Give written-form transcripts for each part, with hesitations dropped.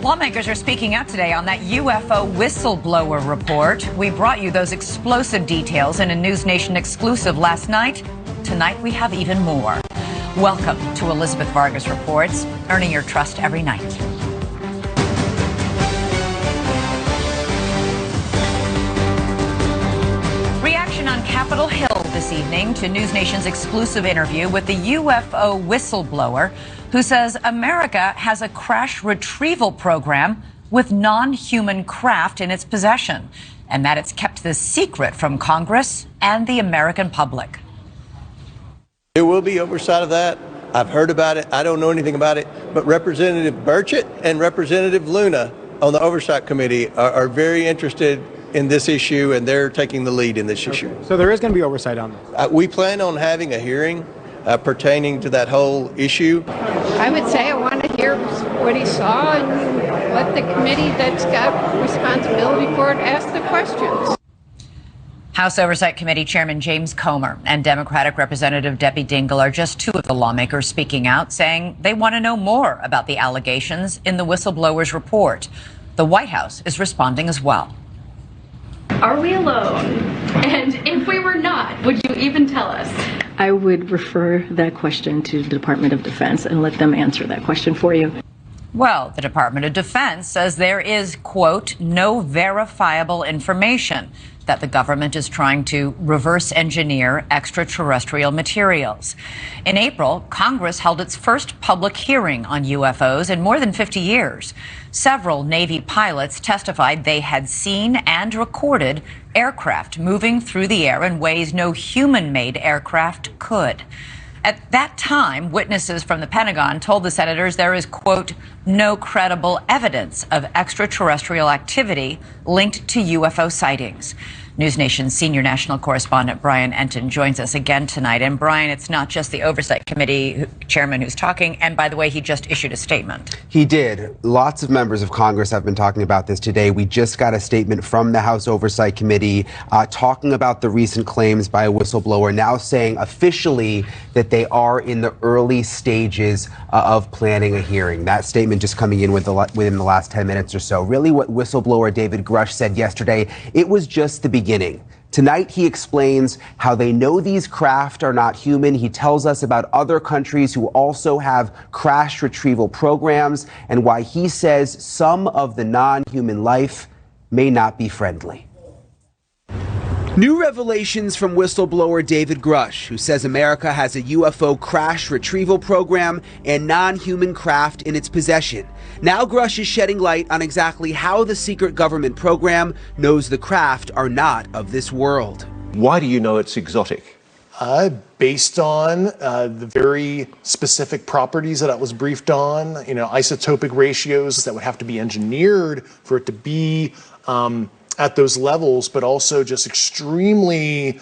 Lawmakers are speaking out today on that UFO whistleblower report. We brought you those explosive details in a NewsNation exclusive last night. Tonight we have even more. Welcome to Elizabeth Vargas Reports, earning your trust every night. Reaction on Capitol Hill this evening to NewsNation's exclusive interview with the UFO whistleblower who says America has a crash retrieval program with non-human craft in its possession, and that it's kept this secret from Congress and the American public. There will be oversight of that. I've heard about it. I don't know anything about it, but Representative Burchett and Representative Luna on the Oversight Committee are very interested in this issue, and they're taking the lead in this issue. So there is going to be oversight on this? We plan on having a hearing pertaining to that whole issue. I would say I want to hear what he saw and let the committee that's got responsibility for it ask the questions. House Oversight Committee Chairman James Comer and Democratic Representative Debbie Dingell are just two of the lawmakers speaking out, saying they want to know more about the allegations in the whistleblower's report. The White House is responding as well. Are we alone? And if we were not, would you even tell us? I would refer that question to the Department of Defense and let them answer that question for you. Well, the Department of Defense says there is, quote, no verifiable information that the government is trying to reverse engineer extraterrestrial materials. In April, Congress held its first public hearing on UFOs in more than 50 years. Several Navy pilots testified they had seen and recorded aircraft moving through the air in ways no human-made aircraft could. At that time, witnesses from the Pentagon told the senators there is, quote, no credible evidence of extraterrestrial activity linked to UFO sightings. NewsNation's senior national correspondent Brian Enton joins us again tonight. And Brian, it's not just the Oversight Committee chairman who's talking. And by the way, he just issued a statement. He did. Lots of members of Congress have been talking about this today. We just got a statement from the House Oversight Committee talking about the recent claims by a whistleblower, now saying officially that they are in the early stages of planning a hearing. That statement just coming in within the last 10 minutes or so. Really what whistleblower David Grush said yesterday, it was just the beginning. Tonight, he explains how they know these craft are not human. He tells us about other countries who also have crash retrieval programs and why he says some of the non-human life may not be friendly. New revelations from whistleblower David Grush, who says America has a UFO crash retrieval program and non-human craft in its possession. Now Grush is shedding light on exactly how the secret government program knows the craft are not of this world. Why do you know it's exotic? Based on the very specific properties that I was briefed on, isotopic ratios that would have to be engineered for it to be at those levels, but also just extremely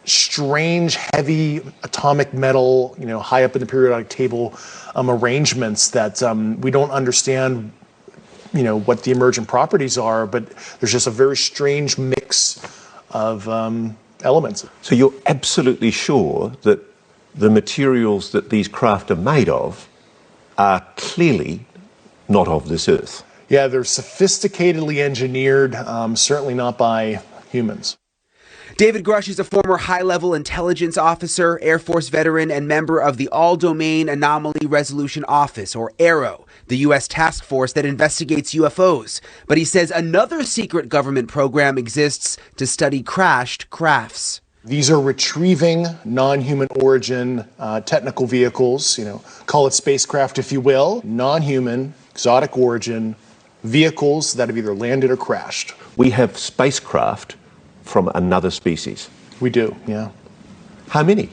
strange, heavy atomic metal, high up in the periodic table arrangements that we don't understand, what the emergent properties are, but there's just a very strange mix of elements. So you're absolutely sure that the materials that these craft are made of are clearly not of this earth? Yeah, they're sophisticatedly engineered, certainly not by humans. David Grush is a former high-level intelligence officer, Air Force veteran, and member of the All-Domain Anomaly Resolution Office, or AARO, the U.S. task force that investigates UFOs. But he says another secret government program exists to study crashed crafts. These are retrieving non-human origin technical vehicles, call it spacecraft if you will, non-human, exotic origin vehicles that have either landed or crashed. We have spacecraft from another species. We do, yeah. How many?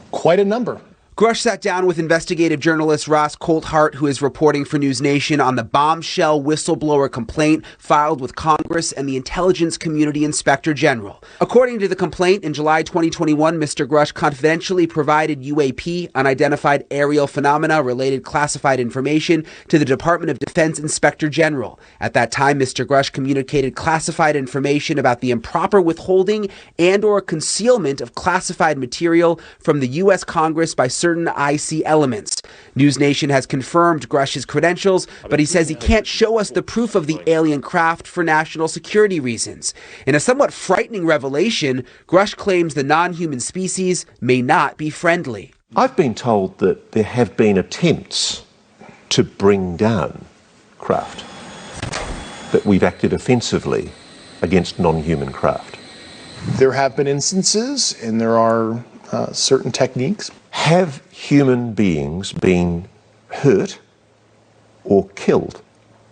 Quite a number. Grush sat down with investigative journalist Ross Coulthart, who is reporting for NewsNation on the bombshell whistleblower complaint filed with Congress and the Intelligence Community Inspector General. According to the complaint, in July 2021, Mr. Grush confidentially provided UAP, unidentified aerial phenomena related classified information, to the Department of Defense Inspector General. At that time, Mr. Grush communicated classified information about the improper withholding and or concealment of classified material from the U.S. Congress by certain IC elements. NewsNation has confirmed Grush's credentials, but he says he can't show us the proof of the alien craft for national security reasons. In a somewhat frightening revelation, Grush claims the non-human species may not be friendly. I've been told that there have been attempts to bring down craft, that we've acted offensively against non-human craft. There have been instances, and there are certain techniques. Have human beings been hurt or killed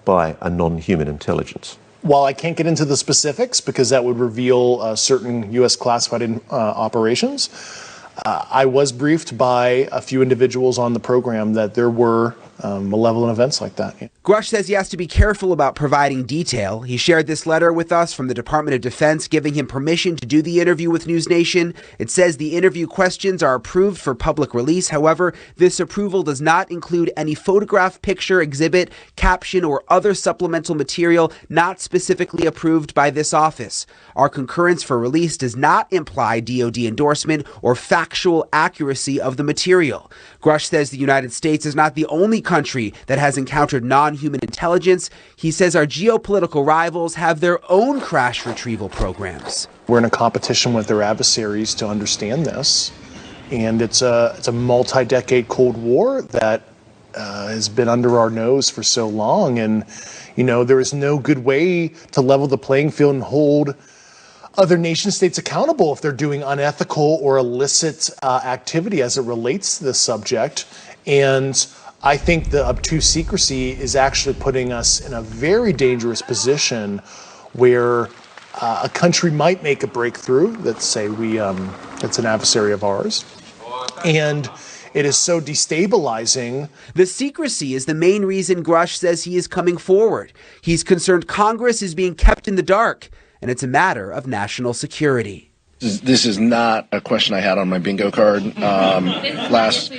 by a non-human intelligence? While I can't get into the specifics because that would reveal certain U.S. classified operations, I was briefed by a few individuals on the program that there were malevolent events like that. Grush says he has to be careful about providing detail. He shared this letter with us from the Department of Defense giving him permission to do the interview with NewsNation. It says the interview questions are approved for public release. However, this approval does not include any photograph, picture, exhibit, caption, or other supplemental material not specifically approved by this office. Our concurrence for release does not imply DoD endorsement or factual accuracy of the material. Grush says the United States is not the only country that has encountered non-human intelligence. He says our geopolitical rivals have their own crash retrieval programs. We're in a competition with their adversaries to understand this, and it's a multi-decade Cold War that has been under our nose for so long, and there is no good way to level the playing field and hold other nation states accountable if they're doing unethical or illicit activity as it relates to this subject. And I think the obtuse secrecy is actually putting us in a very dangerous position where a country might make a breakthrough. Let's say it's an adversary of ours, and it is so destabilizing. The secrecy is the main reason Grush says he is coming forward. He's concerned Congress is being kept in the dark, and it's a matter of national security. This is not a question I had on my bingo card last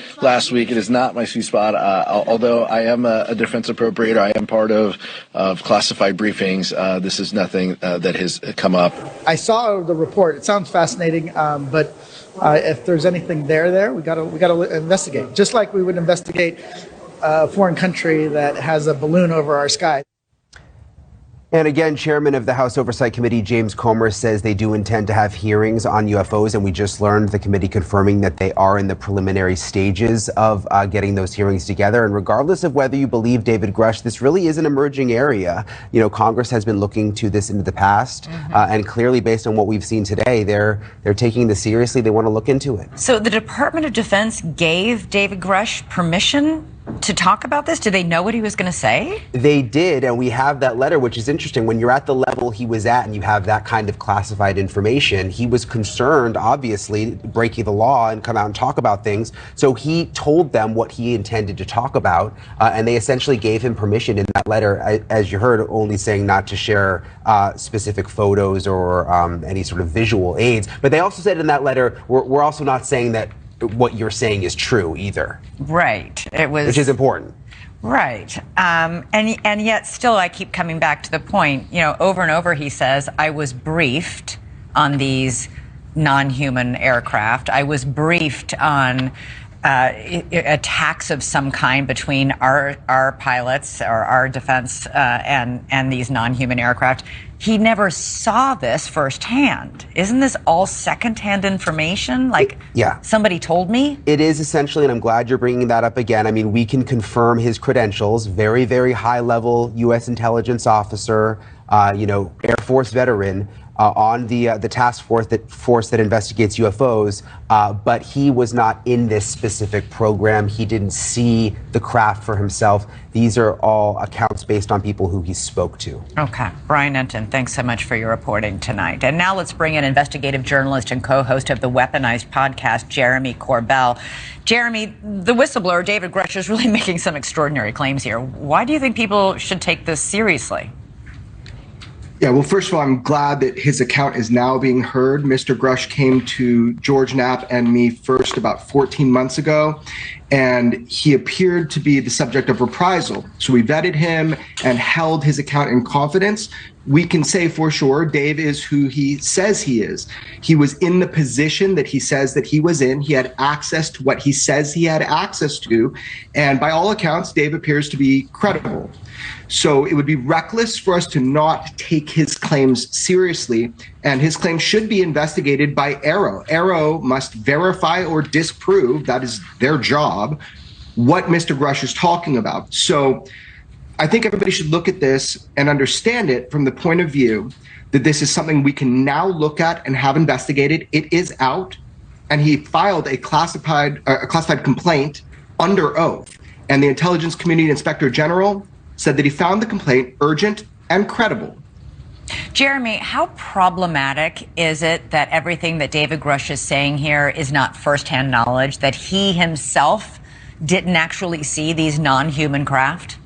week. It is not my sweet spot. Although I am a defense appropriator, I am part of classified briefings. This is nothing that has come up. I saw the report. It sounds fascinating, but if there's anything there, we gotta investigate. Just like we would investigate a foreign country that has a balloon over our sky. And again, Chairman of the House Oversight Committee, James Comer, says they do intend to have hearings on UFOs, and we just learned the committee confirming that they are in the preliminary stages of getting those hearings together. And regardless of whether you believe David Grush, this really is an emerging area. Congress has been looking to this into the past, and clearly, based on what we've seen today, they're taking this seriously. They want to look into it. So the Department of Defense gave David Grush permission to talk about this? Did they know what he was going to say? They did, and we have that letter, which is interesting. When you're at the level he was at and you have that kind of classified information, he was concerned, obviously, breaking the law and come out and talk about things. So he told them what he intended to talk about, and they essentially gave him permission in that letter, as you heard, only saying not to share specific photos or any sort of visual aids. But they also said in that letter, we're also not saying that what you're saying is true either. Right. Which is important. Right. And yet still I keep coming back to the point, over and over he says, I was briefed on these non-human aircraft. I was briefed on attacks of some kind between our pilots or our defense and these non-human aircraft. He never saw this firsthand. Isn't this all secondhand information? Yeah. Somebody told me? It is essentially, and I'm glad you're bringing that up again. I mean, we can confirm his credentials. Very, very high-level U.S. intelligence officer, Air Force veteran, on the task force that investigates UFOs, but he was not in this specific program. He didn't see the craft for himself. These are all accounts based on people who he spoke to. Okay. Brian Enton, thanks so much for your reporting tonight. And now let's bring in investigative journalist and co-host of the Weaponized podcast, Jeremy Corbell. Jeremy, the whistleblower, David Grush, is really making some extraordinary claims here. Why do you think people should take this seriously? Yeah, well, first of all, I'm glad that his account is now being heard. Mr. Grush came to George Knapp and me first about 14 months ago, and he appeared to be the subject of reprisal. So we vetted him and held his account in confidence. We can say for sure Dave is who he says he is. He was in the position that he says that he was in. He had access to what he says he had access to. And by all accounts, Dave appears to be credible. So it would be reckless for us to not take his claims seriously, and his claims should be investigated by AARO. AARO must verify or disprove, that is their job, what Mr. Grush is talking about. So I think everybody should look at this and understand it from the point of view that this is something we can now look at and have investigated. It is out, and he filed a classified complaint under oath, and the Intelligence Community Inspector General said that he found the complaint urgent and credible. Jeremy, how problematic is it that everything that David Grush is saying here is not firsthand knowledge, that he himself didn't actually see these non-human craft?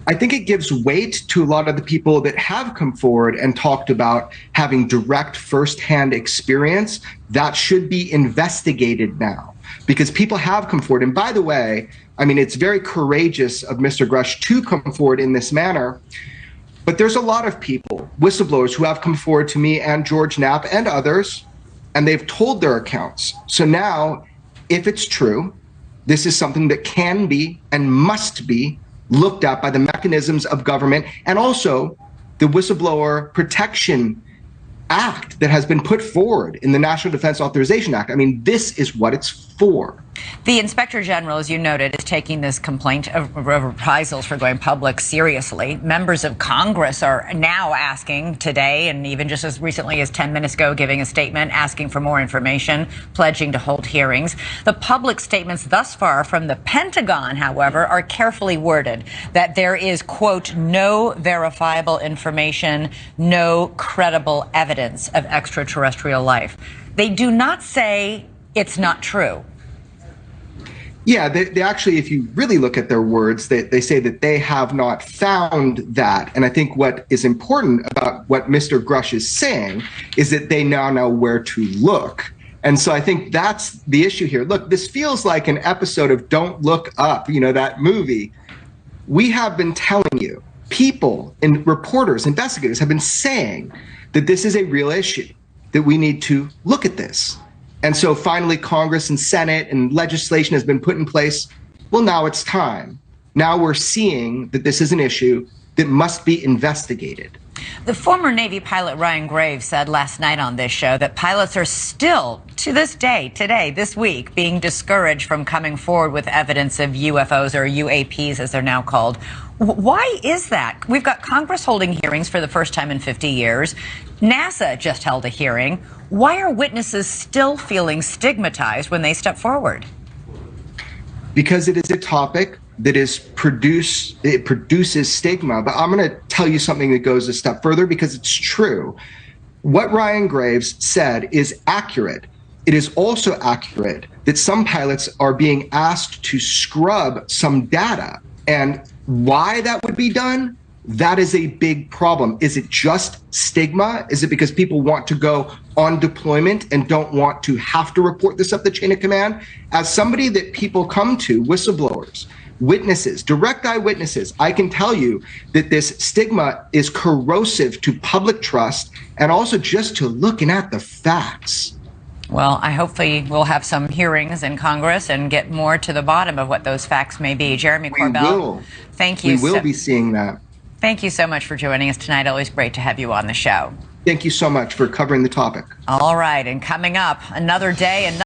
I think it gives weight to a lot of the people that have come forward and talked about having direct firsthand experience. That should be investigated now, because people have come forward. And by the way, I mean, it's very courageous of Mr. Grush to come forward in this manner, but there's a lot of people, whistleblowers, who have come forward to me and George Knapp and others, and they've told their accounts. So now, if it's true, this is something that can be and must be looked at by the mechanisms of government, and also the Whistleblower Protection Act that has been put forward in the National Defense Authorization Act. I mean, this is what it's for. The Inspector General, as you noted, is taking this complaint of reprisals for going public seriously. Members of Congress are now asking today, and even just as recently as 10 minutes ago, giving a statement asking for more information, pledging to hold hearings. The public statements thus far from the Pentagon, however, are carefully worded that there is, quote, no verifiable information, no credible evidence of extraterrestrial life. They do not say it's not true. Yeah, they actually, if you really look at their words, they say that they have not found that. And I think what is important about what Mr. Grush is saying is that they now know where to look. And so I think that's the issue here. Look, this feels like an episode of Don't Look Up, you know, that movie. We have been telling you, people and reporters, investigators have been saying that this is a real issue, that we need to look at this. And so finally, Congress and Senate and legislation has been put in place. Well, now it's time. Now we're seeing that this is an issue that must be investigated. The former Navy pilot Ryan Graves said last night on this show that pilots are still, to this day, today, this week, being discouraged from coming forward with evidence of UFOs, or UAPs as they're now called. Why is that? We've got Congress holding hearings for the first time in 50 years. NASA just held a hearing. Why are witnesses still feeling stigmatized when they step forward? Because it is a topic that it produces stigma. But I'm going to tell you something that goes a step further, because it's true. What Ryan Graves said is accurate. It is also accurate that some pilots are being asked to scrub some data. And why that would be done, that is a big problem. Is it just stigma? Is it because people want to go on deployment and don't want to have to report this up the chain of command? As somebody that people come to, whistleblowers, witnesses, direct eyewitnesses, I can tell you that this stigma is corrosive to public trust and also just to looking at the facts. Well, I hopefully we'll have some hearings in Congress and get more to the bottom of what those facts may be. Jeremy Corbell, thank you. We will be seeing that. Thank you so much for joining us tonight. Always great to have you on the show. Thank you so much for covering the topic. All right, and coming up, another day,